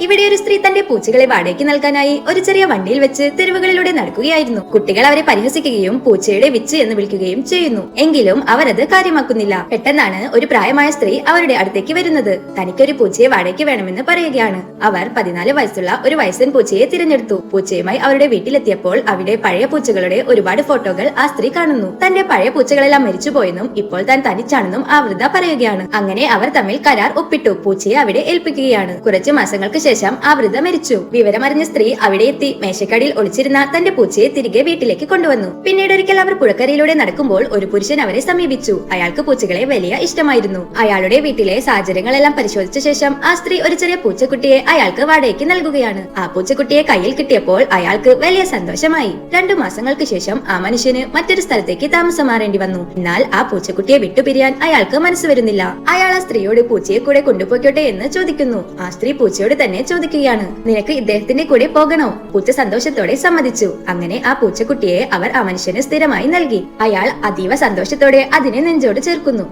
ഇവിടെ ഒരു സ്ത്രീ തന്റെ പൂച്ചകളെ വാടകയ്ക്ക് നൽകാനായി ഒരു ചെറിയ വണ്ടിയിൽ വെച്ച് തെരുവുകളിലൂടെ നടക്കുകയായിരുന്നു. കുട്ടികൾ അവരെ പരിഹസിക്കുകയും പൂച്ചയുടെ വിച്ച് എന്ന് വിളിക്കുകയും ചെയ്യുന്നു. എങ്കിലും അവർ അത് കാര്യമാക്കുന്നില്ല. പെട്ടെന്നാണ് ഒരു പ്രായമായ സ്ത്രീ അവരുടെ അടുത്തേക്ക് വരുന്നത്. തനിക്കൊരു പൂച്ചയെ വാടകയ്ക്ക് വേണമെന്ന് പറയുകയാണ്. അവർ 14 വയസ്സുള്ള ഒരു വയസ്സൻ പൂച്ചയെ തിരഞ്ഞെടുത്തു. പൂച്ചയുമായി അവരുടെ വീട്ടിലെത്തിയപ്പോൾ അവിടെ പഴയ പൂച്ചകളുടെ ഒരുപാട് ഫോട്ടോകൾ ആ സ്ത്രീ കാണുന്നു. തന്റെ പഴയ പൂച്ചകളെല്ലാം മരിച്ചുപോയെന്നും ഇപ്പോൾ താൻ തനിച്ചാണെന്നും ആ വൃദ്ധ പറയുകയാണ്. അങ്ങനെ അവർ തമ്മിൽ കരാർ ഒപ്പിട്ടു. പൂച്ചയെ അവിടെ ഏൽപ്പിക്കുകയാണ്. കുറച്ചു മാസങ്ങൾക്ക് ശേഷം ആ വൃദ്ധ മരിച്ചു. വിവരമറിഞ്ഞ സ്ത്രീ അവിടെ എത്തി മേശക്കടിയിൽ ഒളിച്ചിരുന്ന തന്റെ പൂച്ചയെ തിരികെ വീട്ടിലേക്ക് കൊണ്ടുവന്നു. പിന്നീട് ഒരിക്കൽ അവർ പുഴക്കരയിലൂടെ നടക്കുമ്പോൾ ഒരു പുരുഷൻ അവരെ സമീപിച്ചു. അയാൾക്ക് പൂച്ചകളെ വലിയ ഇഷ്ടമായിരുന്നു. അയാളുടെ വീട്ടിലെ സാഹചര്യങ്ങളെല്ലാം പരിശോധിച്ച ശേഷം ആ സ്ത്രീ ഒരു ചെറിയ പൂച്ചക്കുട്ടിയെ അയാൾക്ക് വാടകയ്ക്ക് നൽകുകയാണ്. ആ പൂച്ചക്കുട്ടിയെ കയ്യിൽ കിട്ടിയപ്പോൾ അയാൾക്ക് വലിയ സന്തോഷമായി. 2 മാസങ്ങൾക്ക് ശേഷം ആ മനുഷ്യന് മറ്റൊരു സ്ഥലത്തേക്ക് താമസം മാറേണ്ടി വന്നു. എന്നാൽ ആ പൂച്ചക്കുട്ടിയെ വിട്ടുപിരിയാൻ അയാൾക്ക് മനസ്സ് വരുന്നില്ല. അയാൾ ആ സ്ത്രീയോട് പൂച്ചയെ കൂടെ കൊണ്ടുപോയിക്കോട്ടെ എന്ന് ചോദിക്കുന്നു. ആ സ്ത്രീ പൂച്ചയോട് തന്നെ ചോദിക്കുകയാണ്, നിനക്ക് ഇദ്ദേഹത്തിന്റെ കൂടെ പോകണോ? പൂച്ച സന്തോഷത്തോടെ സമ്മതിച്ചു. അങ്ങനെ ആ പൂച്ചക്കുട്ടിയെ അവർ ആ മനുഷ്യന് സ്ഥിരമായി നൽകി. അയാൾ അതീവ സന്തോഷത്തോടെ അതിനെ നെഞ്ചോട് ചേർക്കുന്നു.